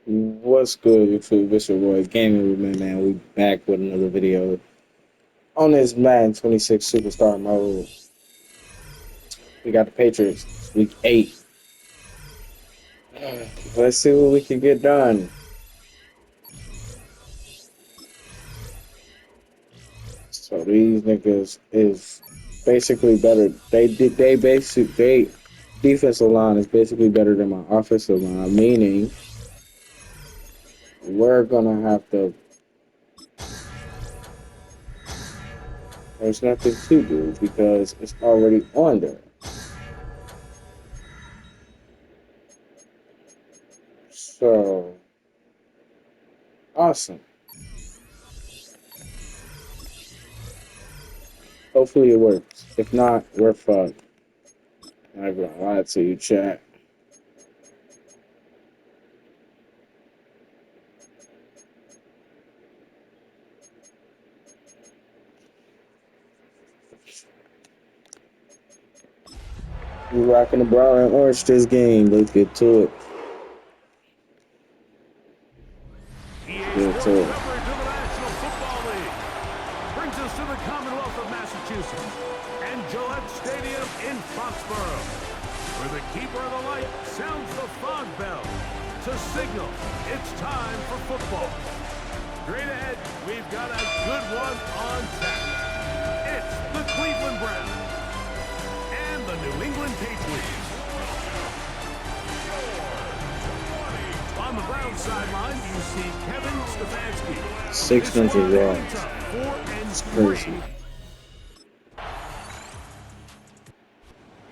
What's good, YouTube? It's your boy Gaming with me, man. We back with another video on this Madden 26 Superstar mode. We got the Patriots, week 8. Let's see what we can get done. So these niggas is basically better. They defensive line is basically better than my offensive line, meaning we're gonna have to. There's nothing to do because it's already on there. So awesome. Hopefully it works. If not, we're fucked. I'm not gonna lie to you, chat. We rocking the brown and orange this game. Let's get to it. Get to it. National Football League brings us to the Commonwealth of Massachusetts and Gillette Stadium in Foxborough, where the keeper of the light sounds the fog bell to signal it's time for football. Straight ahead, we've got a good one on tap. It's the Cleveland Browns and the New England Patriots. On the Browns sideline, you see Kevin Stefanski. 600 yards. It's crazy.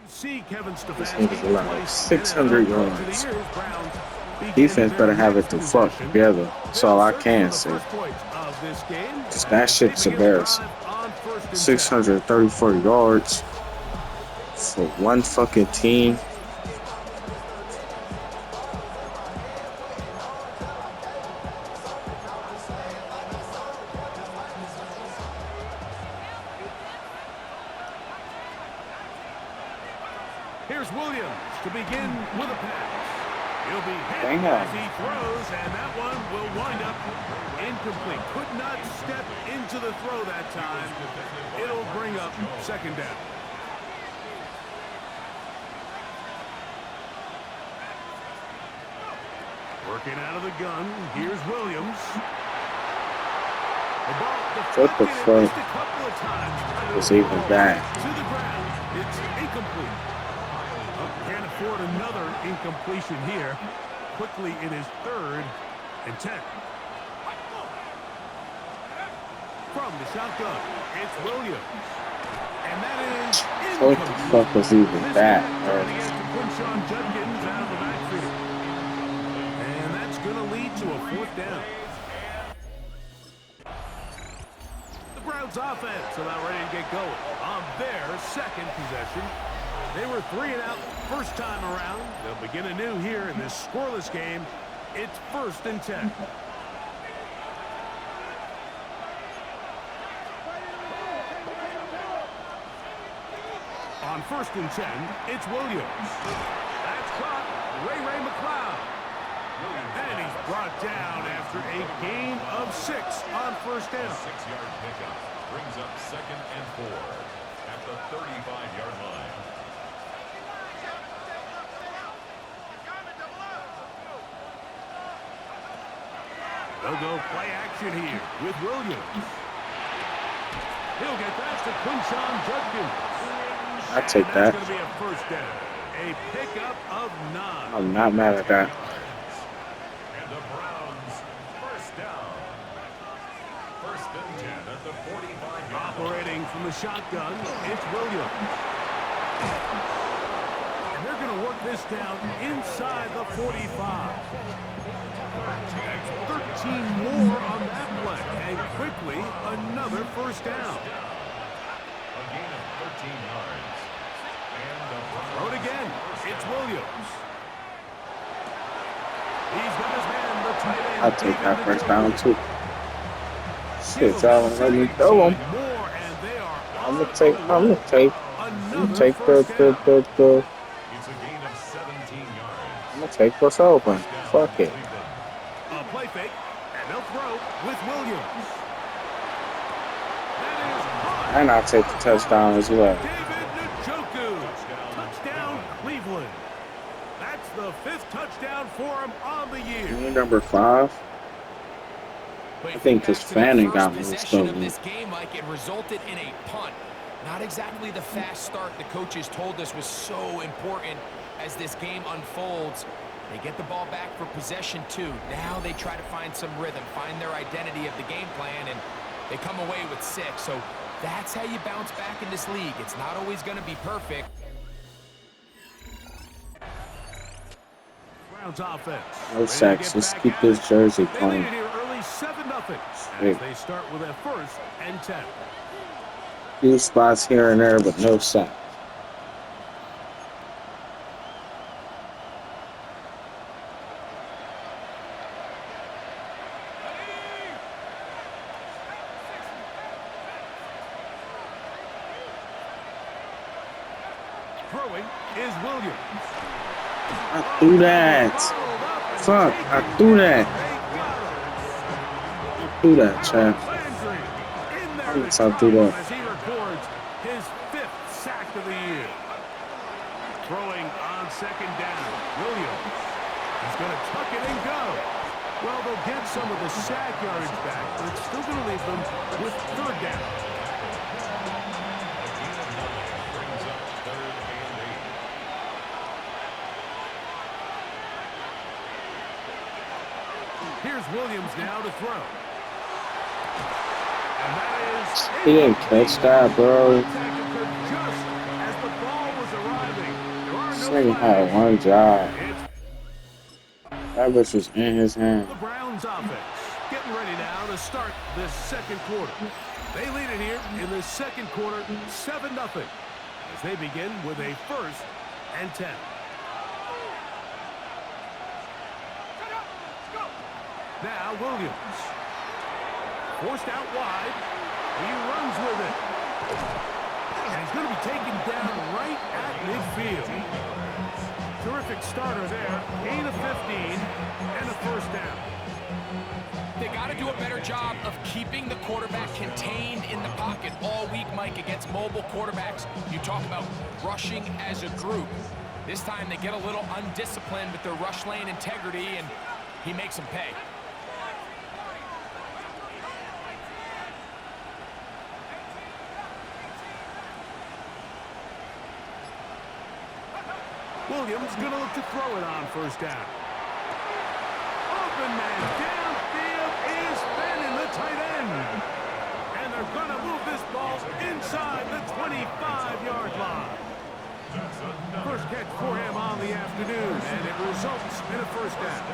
See Kevin This Stefanski nigga's allowed 600 yards. Defense better have it to fuck together. That's all I can say. Cause that shit's embarrassing. 634 yards for one fucking team. Here's Williams to begin with a pass. He'll be hit Damn. as he throws, and that one will wind up incomplete. Could not step into the throw that time. It'll bring up second down. Working out of the gun, here's Williams. The ball What the deflected fuck? a couple of times. It's even that. To the ground, it's incomplete. Can't afford another incompletion here. Quickly, it is 3rd and 10. From the shotgun, it's Williams. And that is What the fuck was even that, bro? Quinshon Judkins out of the backfield. And that's going to lead to a 4th down. The Browns offense about ready to get going on their 2nd possession. They were 3 and out first time around. They'll begin anew here in this scoreless game. It's 1st and 10. On 1st and 10, it's Williams. That's caught. Ray McLeod. And he's brought down after a gain of 6 on 1st down. 6-yard pickup brings up 2nd and 4 at the 35-yard line. They'll go play action here with Williams. He'll get that to Quinshon Judkins. I take that. That's going to be a 1st down. A pickup of 9. I'm not mad at that. And the Browns 1st down. 1st and 10 at the 45-yard line. Operating from the shotgun, it's Williams. And they're going to work this down inside the 45. That's 13 more on that play. And quickly, another 1st down. A gain of 13 yards. And the Throw it again. It's Williams. He's got his man, the tight end. I'll take that 1st down too. Shit, y'all let me throw him. I'm gonna take It's a gain of 17 yards. I'm gonna take what's open. Fuck it. A play fake, and they'll throw with Williams. That is caught. And I'll take the touchdown as well. David Njoku. Touchdown, Cleveland. That's the 5th touchdown for him on the year. Number 5. I think because Fanning got me of this game, Mike, it resulted in a punt. Not exactly the fast start the coaches told us was so important as this game unfolds. They get the ball back for possession 2. Now they try to find some rhythm, find their identity of the game plan, and they come away with 6. So that's how you bounce back in this league. It's not always going to be perfect. Browns offense. No sacks. Let's keep this jersey They clean. lead it here early 7-0 as they start with a 1st and 10. Few spots here and there, but no sack. Throwing is Williams. I threw that. Fuck, I threw that. I threw that, champ. Yes, I'll do that. As he records his 5th sack of the year. Throwing on 2nd down. Williams is going to tuck it and go. Well, they'll get some of the sack yardage back, but it's still going to leave them with 3rd down. Here's Williams now to throw. And that is... He didn't catch that, bro. Just as the ball was arriving, there are This no nigga had flags. one job. It's That bitch was in his hand. the Browns offense getting ready now to start this 2nd quarter. They lead it here in the 2nd quarter, 7-0, as they begin with a 1st and 10. Now Williams. Forced out wide. He runs with it. And he's going to be taken down right at midfield. Terrific starter there. Gain of 15 and a 1st down. They got to do a better job of keeping the quarterback contained in the pocket all week, Mike, against mobile quarterbacks. You talk about rushing as a group. This time they get a little undisciplined with their rush lane integrity, and he makes them pay. Williams going to look to throw it on 1st down. Open man downfield is Fanning, the tight end. And they're going to move this ball inside the 25-yard line. First catch for him on the afternoon, and it results in a 1st down.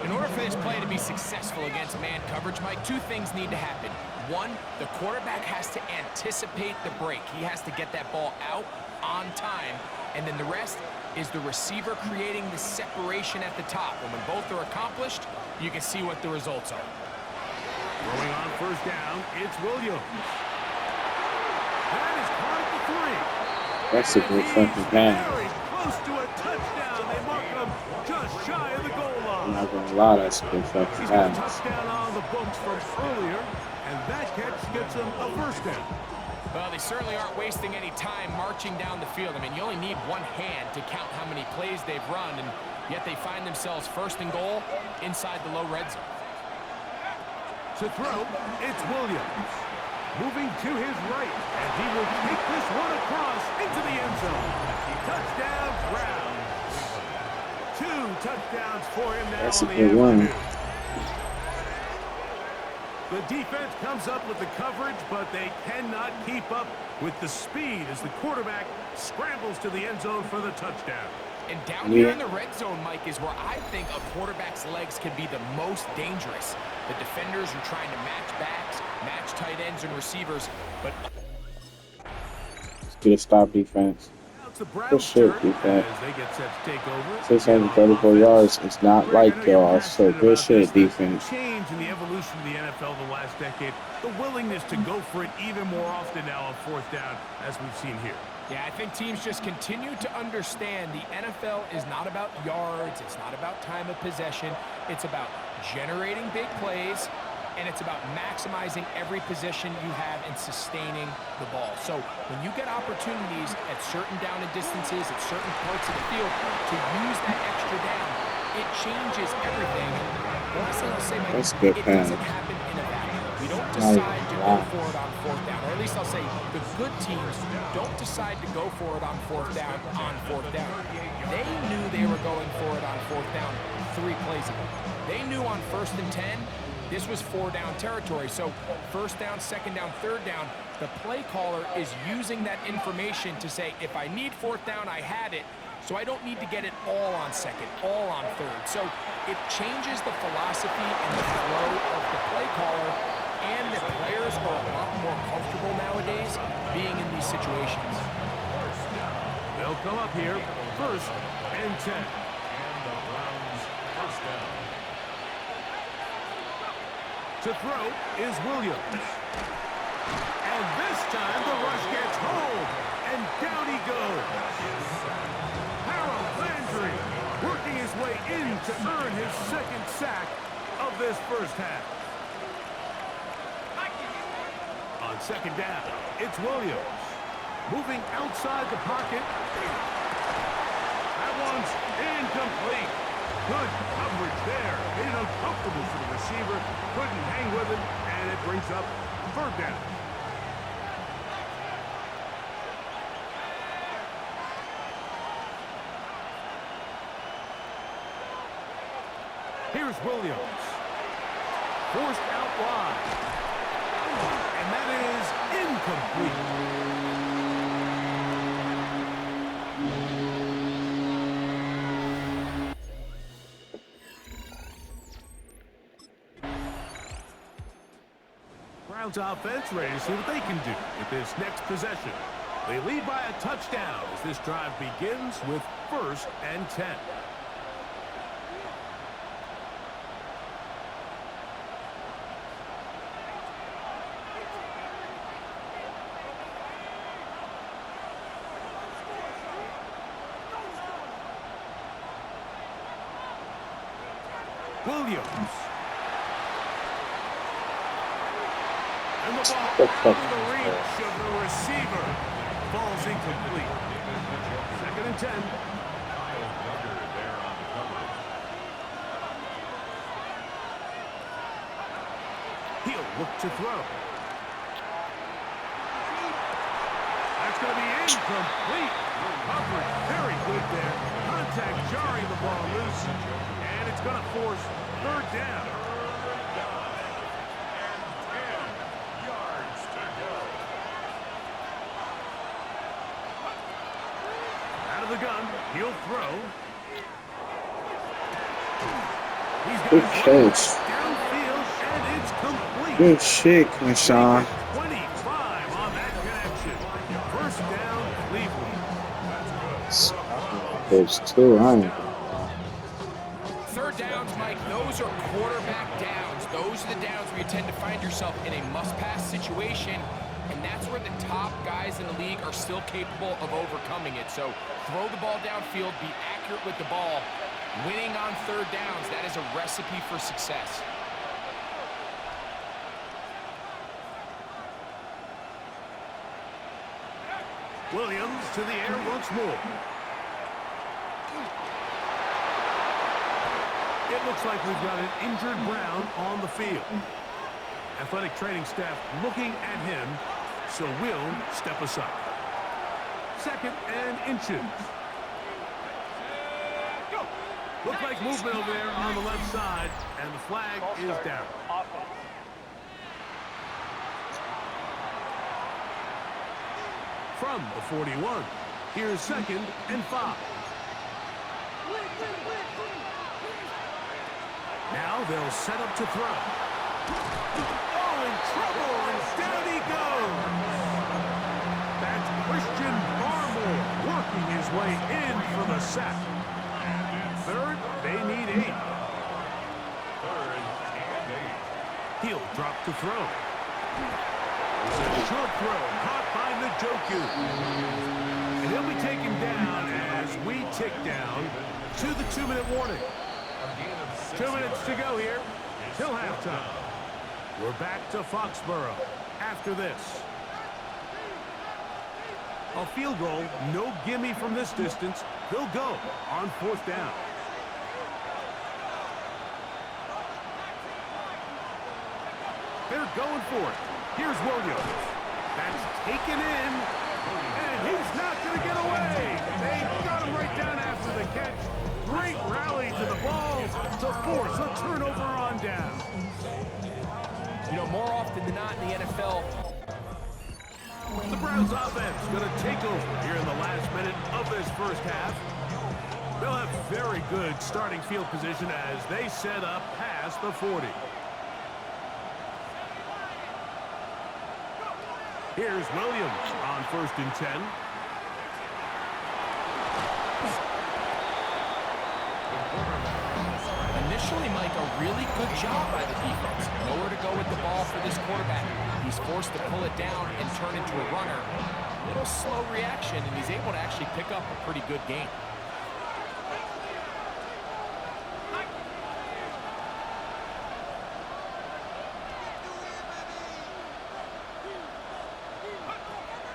In order for this play to be successful against man coverage, Mike, 2 things need to happen. 1, the quarterback has to anticipate the break. He has to get that ball out on time. And then the rest is the receiver creating the separation at the top. And when both are accomplished, you can see what the results are. Throwing on 1st down, it's Williams. That is caught at the 3. That's a good fucking pass. Very close to a touchdown. They mark him just shy of the goal I'm line. not gonna lie, that's a good fucking He's got a pass. touchdown on the books from earlier, and that catch gets him a 1st down. Well, they certainly aren't wasting any time marching down the field. I mean, you only need one hand to count how many plays they've run, and yet they find themselves 1st and goal inside the low red zone. To throw, it's Williams. Moving to his right, and he will take this one across into the end zone. Touchdown, Browns. 2 touchdowns for him now. That's a on the good one. afternoon. The defense comes up with the coverage, but they cannot keep up with the speed as the quarterback scrambles to the end zone for the touchdown. And down here in the red zone, Mike, is where I think a quarterback's legs can be the most dangerous. The defenders are trying to match backs, match tight ends and receivers, but Let's get a stop defense. Now it's the Browns' Good shit, turn defense. as they get set to take over. 634 yards. It's not like y'all. So good shit, defense. Change in the evolution of the NFL the last decade. The willingness to go for it even more often now on 4th down, as we've seen here. yeah, I think teams just continue to understand the NFL is not about yards, it's not about time of possession, it's about generating big plays, and it's about maximizing every position you have in sustaining the ball. So when you get opportunities at certain down and distances, at certain parts of the field, to use that extra down, it changes everything. Last thing I'll say, Mike, That's good it pass. doesn't happen in a vacuum. We don't decide to go for it on fourth down, or at least I'll say the good teams don't decide to go for it on fourth down They knew they were going for it on fourth down 3 plays ago. They knew on 1st and 10, this was 4-down territory. So 1st down, 2nd down, 3rd down, the play caller is using that information to say, if I need 4th down, I had it. So I don't need to get it all on 2nd, all on 3rd. So it changes the philosophy and the flow of the play caller, and the players are a lot more comfortable nowadays being in these situations. They'll come up here, 1st and 10. And the Browns first down. To throw is Williams. And this time the rush gets home, and down he goes. Harold Landry working his way in to earn his 2nd sack of this first half. On 2nd down, it's Williams. Moving outside the pocket. That one's incomplete. Good coverage there. Made it uncomfortable for the receiver. Couldn't hang with him, and it brings up 3rd down. Here's Williams. Forced out wide. And that is incomplete. Browns offense ready to see what they can do with this next possession. They lead by a touchdown as this drive begins with 1st and 10. Williams. And the ball out of the reach of the receiver. Ball's incomplete. 2nd and 10. Kyle Duggar there on the cover. He'll look to throw. That's going to be incomplete. Coverage very good there. Contact jarring the ball loose. And it's going to force 3rd down. The gun, he'll throw. Good catch. Downfield, and it's complete. Good shit, Sean. 25 on that connection. 1st down, Cleveland. There's 2, I ain't. 3rd downs, Mike, those are quarterback downs. Those are the downs where you tend to find yourself in a must-pass situation, and that's where the top guys in the league are still capable of overcoming it. So throw the ball downfield, be accurate with the ball. Winning on 3rd downs, that is a recipe for success. Williams to the air once more. It looks like we've got an injured Brown on the field. Athletic training staff looking at him, so we'll step aside. 2nd and inches. Looks like movement over there on the left side, and the flag is down. From the 41, here's 2nd and 5. Now they'll set up to throw. Oh, in trouble, and down he goes. That's Christian Barmore working his way in for the sack. 3rd, they need 8. 3rd and 8. He'll drop to throw. It's a short throw, caught by Njoku. And he'll be taken down as we tick down to the 2-minute warning. A gain of 6 2 minutes to go here till halftime. We're back to Foxborough after this. A field goal, no gimme from this distance. They'll go on 4th down. They're going for it. Here's Williams. That's taken in, and he's not going to get away. They got him right down after the catch. Great rally to the ball to force a turnover on down. You know, more often than not in the NFL, the Browns offense going to take over here in the last minute of this first half. They'll have very good starting field position as they set up past the 40. Here's Williams on 1st and 10. initially, Mike, a really good job by the defense. Nowhere to go with the ball for this quarterback. He's forced to pull it down and turn into a runner. A little slow reaction, and he's able to actually pick up a pretty good game.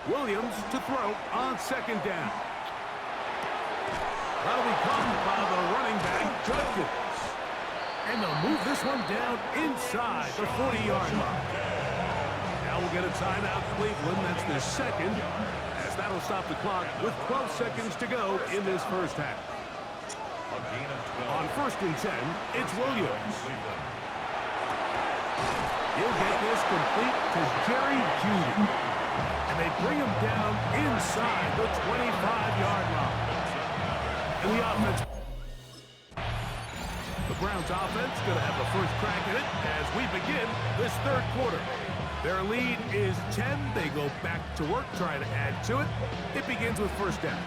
Williams to throw on 2nd down. That'll be caught by the running back, Judkins. And they'll move this one down inside the 40-yard line. Now we'll get a timeout, Cleveland. That's their second, as that'll stop the clock with 12 seconds to go in this first half. On 1st and 10, it's Williams. He'll get this complete to Jerry Jeudy. And they bring him down inside the 25-yard line. And the offense, the Browns offense going to have the first crack at it as we begin this third quarter. Their lead is 10. They go back to work, trying to add to it. It begins with 1st down.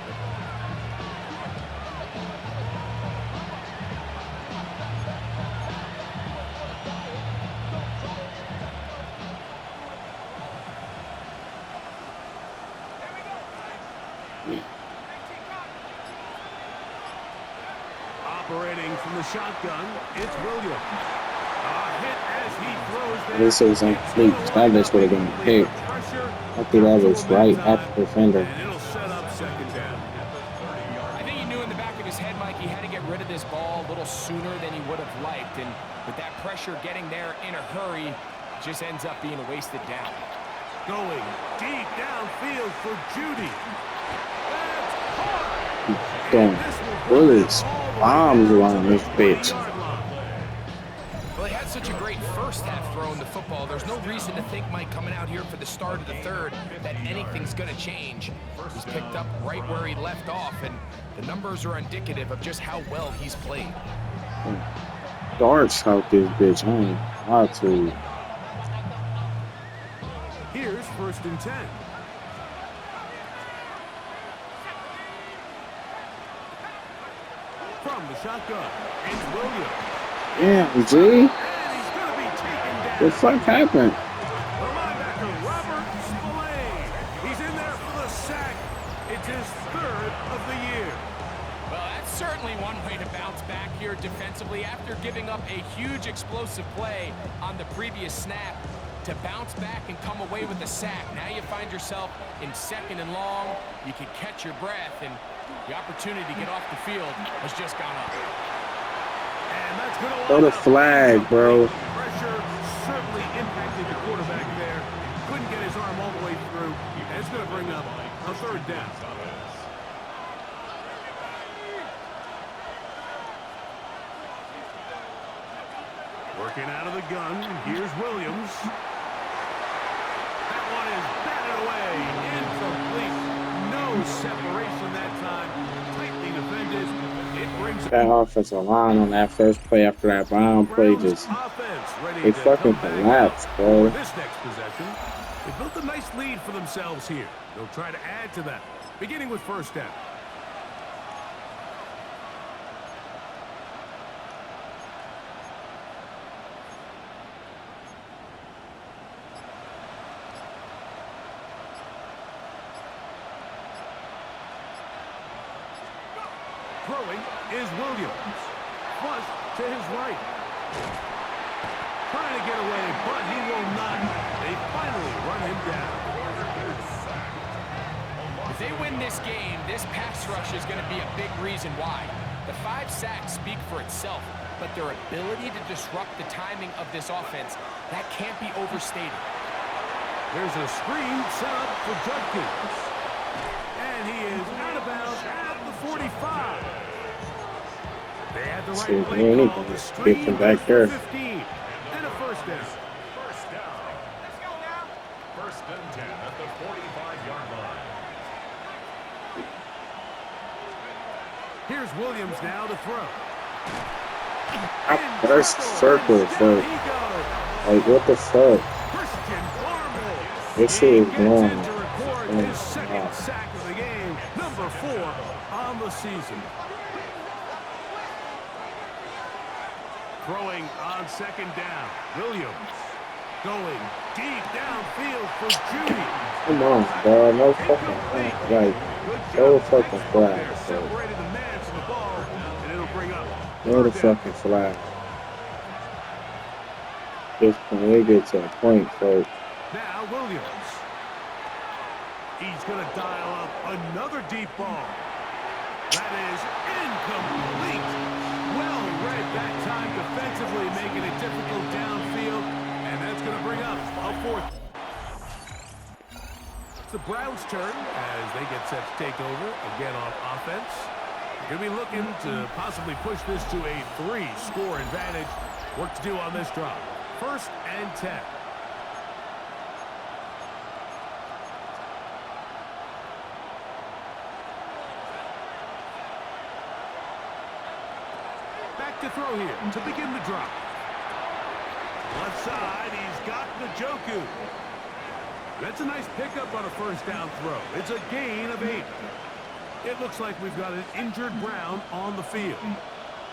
Operating from the shotgun, it's Williams. A hit as he throws there. This is incomplete. That just would have been a pick. I think that was right at the defender. And it'll set up 2nd down. I think he knew in the back of his head, Mike, he had to get rid of this ball a little sooner than he would have liked. And with that pressure getting there in a hurry, it just ends up being a wasted down. Going deep downfield for Jeudy. That's caught. Throwing bullets, bombs around this bitch. Well, he had such a great first half throwing the football. There's no reason to think, Mike, coming out here for the start of the third, that anything's going to change. He's picked up right where he left off, and the numbers are indicative of just how well he's played. Darts out this bitch. I ain't lie to you. Here's 1st and 10. From the shotgun, it's Williams. Damn, G. And he's going to be taken down. What the fuck happened? The linebacker, Robert Spillane. He's in there for the sack. It's his 3rd of the year. Well, that's certainly one way to bounce back here defensively after giving up a huge explosive play on the previous snap. To bounce back and come away with a sack. Now you find yourself in 2nd and long. You can catch your breath, and the opportunity to get off the field has just gone up. And that's going to Throw the flag, bro. Pressure certainly impacted the quarterback there. Couldn't get his arm all the way through. And it's going to bring up a 3rd down. Working out of the gun. Here's Williams. That one is batted away. Incomplete. No separation that time. Tightly defended. It brings That offensive line on that first play after that Brown play just they fucking collapsed, bro. This next possession, they built a nice lead for themselves here. They'll try to add to that, beginning with 1st down. Throwing is Williams. flush to his right. Trying to get away, but he will not. They finally run him down. If they win this game, this pass rush is going to be a big reason why. The 5 sacks speak for itself, but their ability to disrupt the timing of this offense, that can't be overstated. There's a screen set up for Judkins. And he is out of bounds at the 45. They had the right play call. The screen back there. 15 and a first down. First down. Let's go now. First and 10 at the 45-yard line. Here's Williams now to throw. First circle, so like what the fuck? This shit is long. His second sack of the game, number 4 on the season. Throwing on second down, Williams going deep downfield for Judy. Come on, bro. No fucking flag. Like, no fucking flag. Separated the man from the ball, and it'll bring up. No the fucking flag. Just when we get to a point, folks. Now Williams. He's going to dial up another deep ball. That is incomplete. Well read that time defensively, making it difficult downfield, and that's going to bring up a 4th. It's the Browns' turn as they get set to take over again on offense. They're going to be looking to possibly push this to a 3-score advantage. Work to do on this drive. 1st and 10. Back to throw here to begin the drive. Left side, he's got Njoku. That's a nice pickup on a first down throw. It's a gain of 8. It looks like we've got an injured Brown on the field.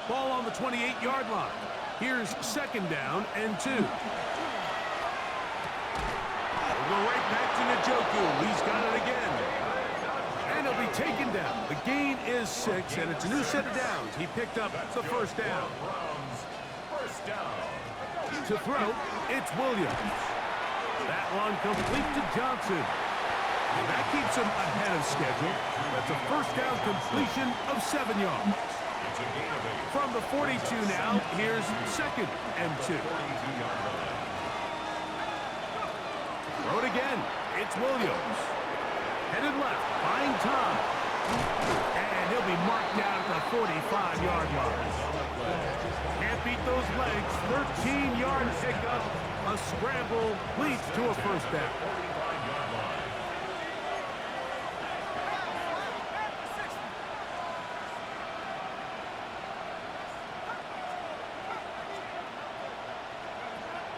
Ball on the 28-yard line. Here's 2nd down and 2. We'll go right back to Njoku. He's got it again. And he'll be taken down. The gain is 6, and it's a new set of downs. He picked up the first down. First down. To throw, it's Williams. That one complete to Johnson. And that keeps him ahead of schedule. That's a first down completion of 7 yards. From the 42 now, here's 2nd and 2. Throw it again. It's Williams. Headed left, buying time. And he'll be marked down at the 45-yard line. Can't beat those legs. 13-yard pickup. A scramble leads to a first down.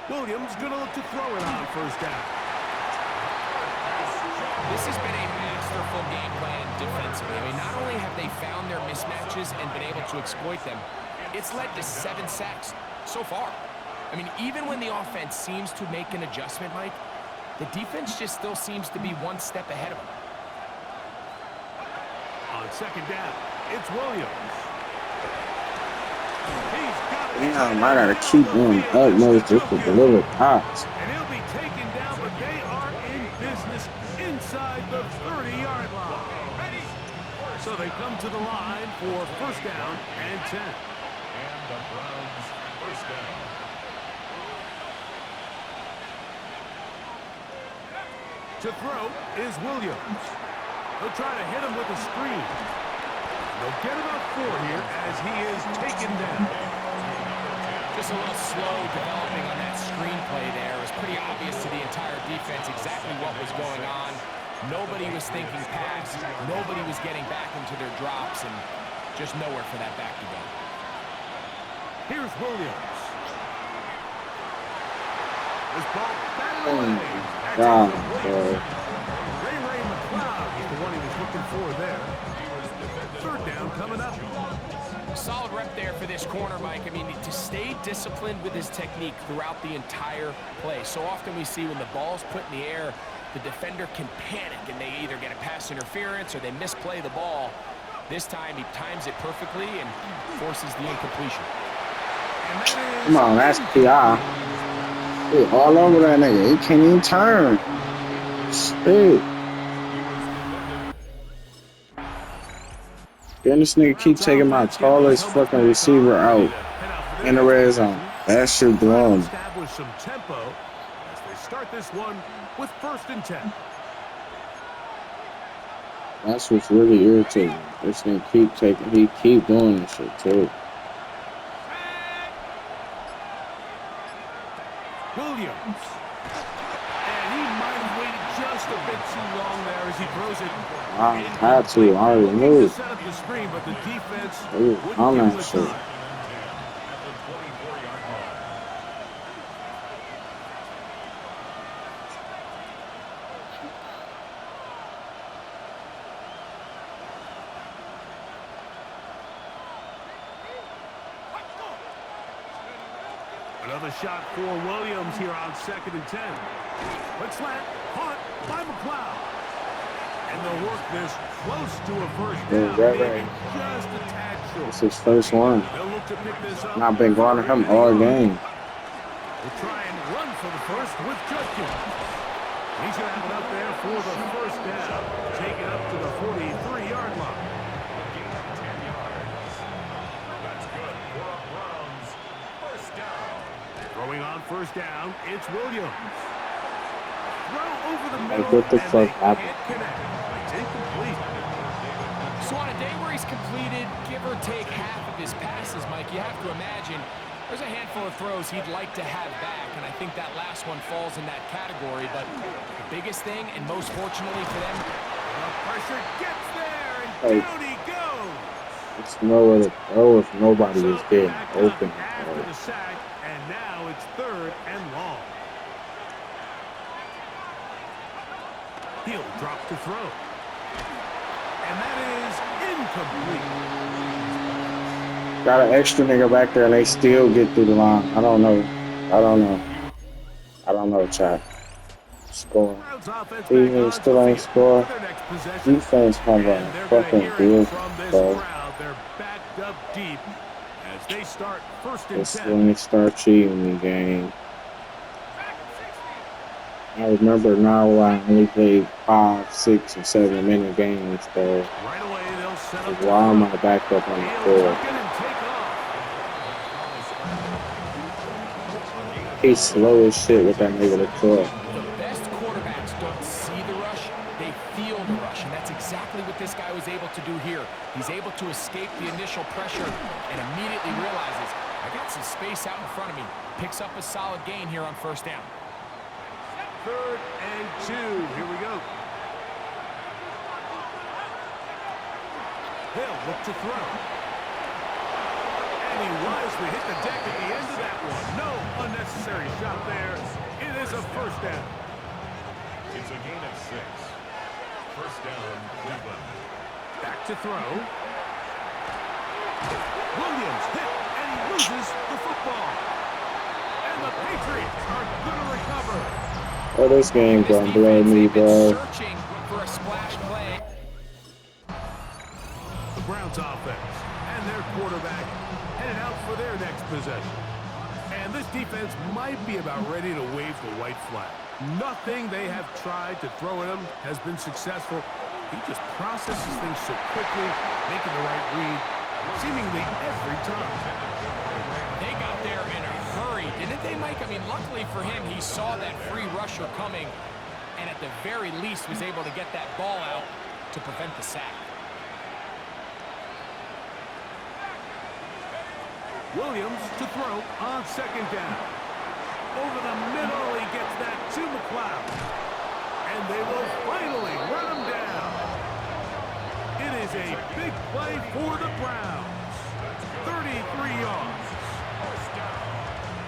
Williams going to look to throw it on first down. This has been a masterful game plan defensively. I mean, not only have they found their mismatches and been able to exploit them, it's led to 7 sacks so far. I mean, even when the offense seems to make an adjustment, Mike, the defense just still seems to be one step ahead of them. On second down, it's Williams. He's got it. Damn, I gotta keep going utmost just to deliver pops. And he'll be taken down, but they are in business inside the 30-yard line. So they come to the line for first down and 10. And the Browns first down. To throw is Williams. He'll try to hit him with a screen. They'll get about 4 here as he is taken down. Just a little slow developing on that screenplay there. It was pretty obvious to the entire defense exactly what was going on. Nobody was thinking pass. Nobody was getting back into their drops, and just nowhere for that back to go. Here's Williams. This ball batted away. God, Ray McLeod is the one he was looking for there. Third down coming up. Solid rep there for this corner, Mike. I mean, to stay disciplined with his technique throughout the entire play. So often we see when the ball's put in the air, the defender can panic and they either get a pass interference or they misplay the ball. This time he times it perfectly and forces the incompletion. And that Come is on, that's PI. Hey, all over that nigga. He can't even turn. Shit. Then this nigga keep Browns taking my offense get those tallest helmets fucking back on, receiver ready out to head out for in their the red next zone. possession. That shit Trying to blowing. establish some tempo as they start this one with 1st and 10. That's what's really irritating. This nigga he keep doing this shit too. Williams. And he might have waited just a bit too long there as he throws it. I had to. I already Looking knew. to set up the screen, but the defense Ooh, wouldn't on give him that the shit. time. At the 24-yard line. Another shot for Williams here on 2nd and 10. Quick slant, caught by McLeod. And they'll work this close to a 1st down, maybe just a tad short. It's his first one. They'll look to pick this up. And I've been going to him all game. We'll try and run for the first with Judkins. He's going to have it up there for the 1st down. Take it up to the 43-yard line. Gain of 10 yards. That's good for a Browns 1st down. Throwing on 1st down, it's Williams. Throw over the Like, middle, what the and fuck they happened? can't connect. It's incomplete. So on a day where he's completed, give or take half of his passes, Mike, you have to imagine there's a handful of throws he'd like to have back, and I think that last one falls in that category. But the biggest thing, and most fortunately for them, The pressure gets there, and Hey. down he goes. It's nowhere to go if nobody So was getting back up open. after the sack, and now it's 3rd and long. He'll drop to throw. And that is incomplete. Got an extra nigga back there and they still get through the line. I don't know. I don't know, chat. Score. Browns offense These back niggas on still the ain't field score. for their next possession. Defense come And on they're going to fucking hear it good, from this bro. crowd. They're backed up deep as they start 1st and It's 10. when they start cheating me, game. I remember now I only played 5, 6, or 7 minute games, bro. Right away, they'll set up to Why am throw. I backed up on the He'll floor? tuck it and take off. He's slow as shit with that nigga to throw. the best quarterbacks don't see the rush, they feel the rush, and that's exactly what this guy was able to do here. He's able to escape the initial pressure and immediately realizes, I got some space out in front of me. Picks up a solid gain here on 1st down. 3rd and 2. Here we go. He'll look to throw. And he wisely hit the deck at the end of that one. No unnecessary shot there. It is a 1st down. It's a gain of 6. 1st down, Cleveland. Back to throw. Williams hit, and he loses the football. And the Patriots are going to recover. Oh, this game This gonna blow defense, me, they've been bro. searching for a splash play. The Browns offense and their quarterback headed out for their next possession. And this defense might be about ready to wave the white flag. Nothing they have tried to throw at him has been successful. He just processes things so quickly, making the right read, seemingly every time. They got there in a hurry, didn't they, Mike? I mean, luckily for him, he saw that free rusher coming and at the very least was able to get that ball out to prevent the sack. Williams to throw on 2nd down. Over the middle, he gets that to McLeod. And they will finally run him down. It is a big play for the Browns. 33 yards.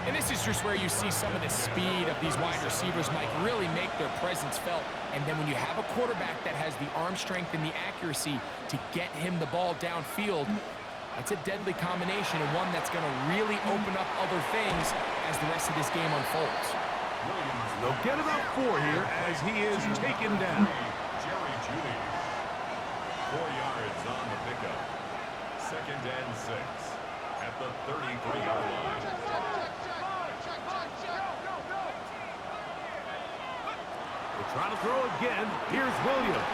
And this is just where you see some of the speed of these wide receivers, Mike, really make their presence felt. And then when you have a quarterback that has the arm strength and the accuracy to get him the ball downfield, that's a deadly combination and one that's going to really open up other things as the rest of this game unfolds. They'll get about 4 here as he is taken down. Jerry Jeudy. 4 yards on the pickup. 2nd and 6. at the 33-yard line. They're trying to throw again. Here's Williams.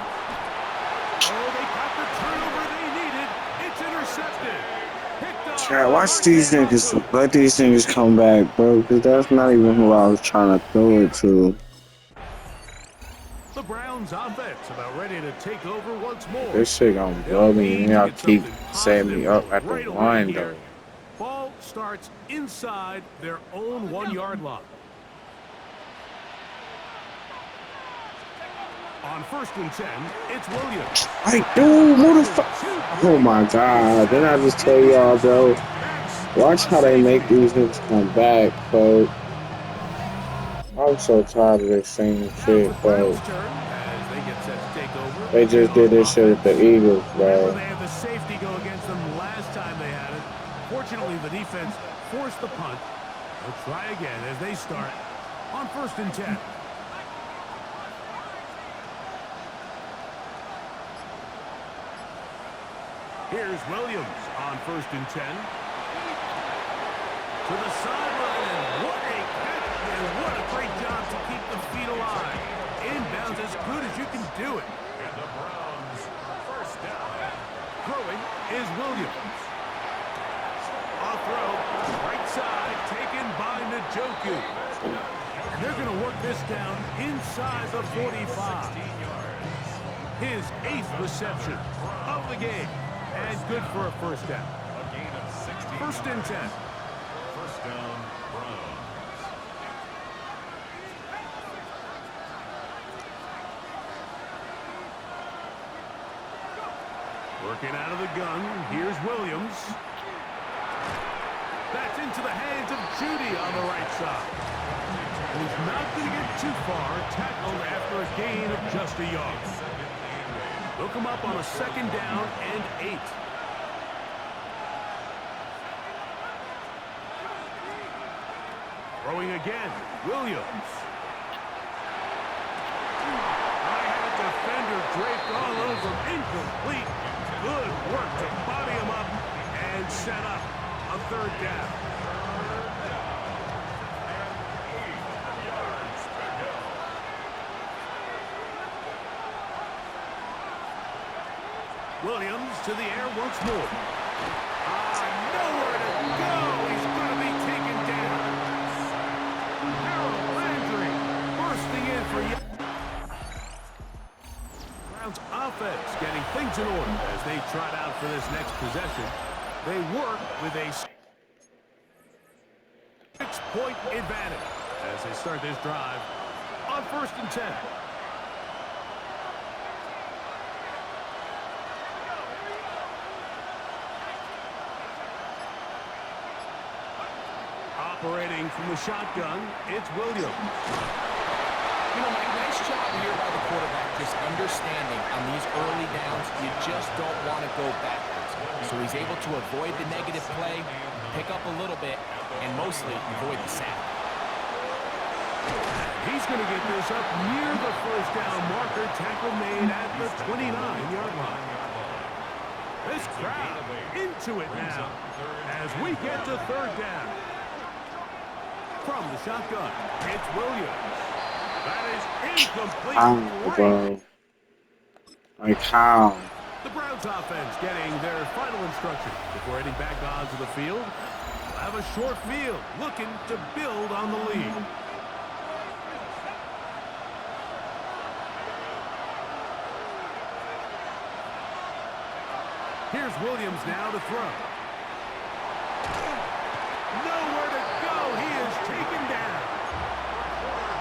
Oh, they got the turnover they needed. It's intercepted. Chad, watch these niggas. Let these niggas come back, bro. Because that's not even who I was trying to throw it to. The Browns offense about ready to take over once more. This shit gonna blow me. And y'all keep setting me up at the line, though. Ball starts inside their own 1-yard line. On 1st and 10, it's Williams. Hey, dude, who the fuck? Oh my god. Didn't I just tell y'all, bro? Watch how they make these niggas come back, bro. I'm so tired of this same shit, bro. They just did this shit with the Eagles, bro. They had the safety go against them last time they had it. Fortunately, the defense forced the punt. They'll try again as they start on 1st and 10. Here's Williams on 1st and 10. To the sideline, and what a catch, and what a great job to keep the feet alive. Inbounds as good as you can do it. And the Browns, first down. Throwing is Williams. Off throw, right side, taken by Njoku. And they're going to work this down inside the 45. His 8th reception of the game. And good for a first down. A gain of 16. 1st and 10. First down, Browns. Working out of the gun. Here's Williams. That's into the hands of Judy on the right side. He's not going to get too far. Tackled after a gain of just a yard. Look him up on a 2nd down and 8. Throwing again, Williams. I had a defender draped all over him. Incomplete. Good work to body him up and set up a 3rd down. Williams to the air once more. Nowhere to go. He's going to be taken down. Harold Landry bursting in for you. Browns offense getting things in order as they trot out for this next possession. They work with a 6-point advantage as they start this drive on 1st and 10. Operating from the shotgun, it's Williams. You know, Mike, nice job here by the quarterback, just understanding on these early downs, you just don't want to go backwards. So he's able to avoid the negative play, pick up a little bit, and mostly avoid the sack. He's going to get this up near the 1st down marker. Tackle made at the 29-yard line. This crowd into it now as we get to 3rd down. From the shotgun, it's Williams. That is incomplete. Bro. Like how? The Browns offense getting their final instruction before heading back onto the field. They'll have a short field looking to build on the lead. Here's Williams now to throw. Nowhere to go. He is taken down.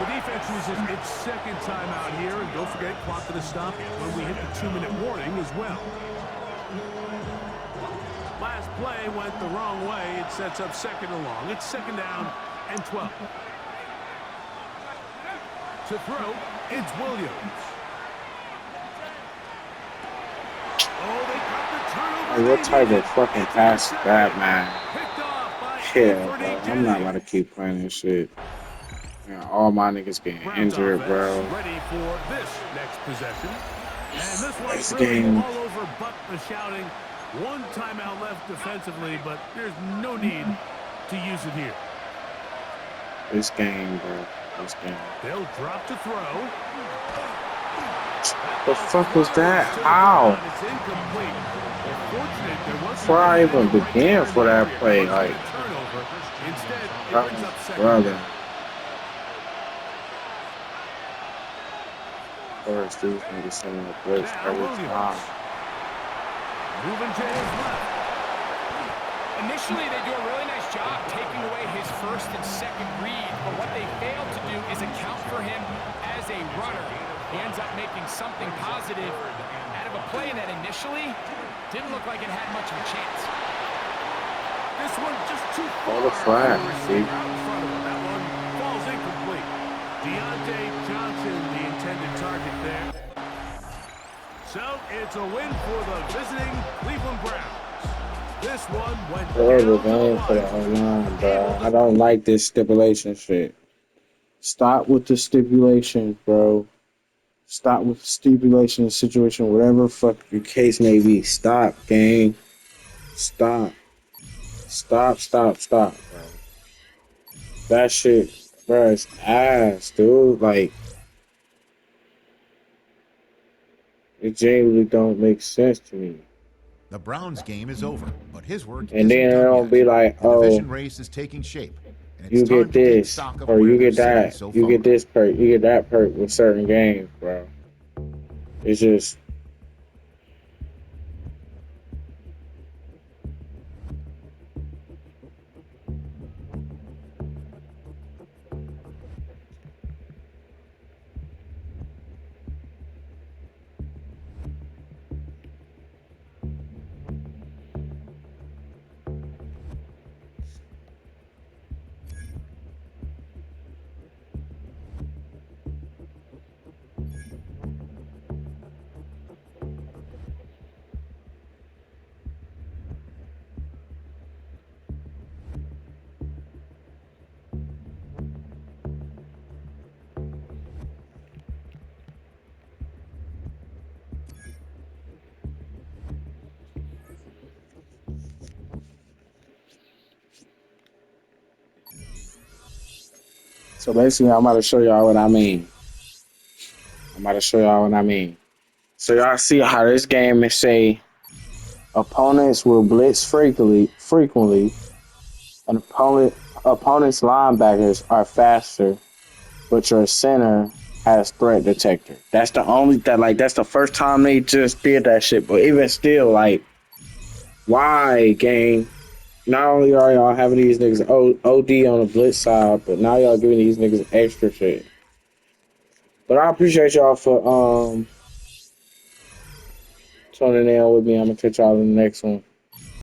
The defense uses its 2nd timeout here. And don't forget, clock to the stop when we hit the 2-minute warning as well. Last play went the wrong way. It sets up 2nd and long. It's 2nd down and 12. To throw, it's Williams. Oh, they got the turnover. Hey, what type of fucking pass is that, man? Yeah, bro. I'm not about to keep playing this shit. Yeah, all my niggas getting injured, bro. Ready for this next possession. And this This one's really game. all over but the shouting. One timeout left defensively, but there's no need to use it here. This game, bro. This game. They'll drop to throw. The fuck was that? How? It's incomplete. Fortunate there was Before I even began for that play, like, turnover. Instead, it brings up second. brother. First, dude's gonna be sending a blitz every time. Moving to his left. Initially, they do a really nice job taking away his first and second read, but what they fail to do is account for him as a runner. He ends up making something positive out of a play that initially didn't look like it had much of a chance. This one just too All far. the flag, see? That one falls incomplete. Deontay Johnson, the intended target there. So it's a win for the visiting Cleveland Browns. This one went Whatever down game to for the the wire. online, bro. I don't like this stipulation shit. Stop with the stipulation, bro. Stop with stipulation situation, whatever fuck your case may be. Stop, gang. Stop. Stop, bro. That shit, bro, is ass, dude. Like, it genuinely don't make sense to me. The Browns game is over, but his work And then isn't it done don't yet. be like, The oh, division race is taking shape, and it's you time get to take this, stock of or where you they're get sitting that. so You far. get this perk, you get that perk with certain games, bro. It's just, so basically, I'm about to show y'all what I mean. So y'all see how this game is say opponents will blitz frequently, and opponent's linebackers are faster, but your center has threat detector. That's the first time they just did that shit. But even still, like, why, gang? Not only are y'all having these niggas OD on the blitz side, but now y'all giving these niggas extra shit. But I appreciate y'all for tuning in with me. I'm gonna catch y'all in the next one.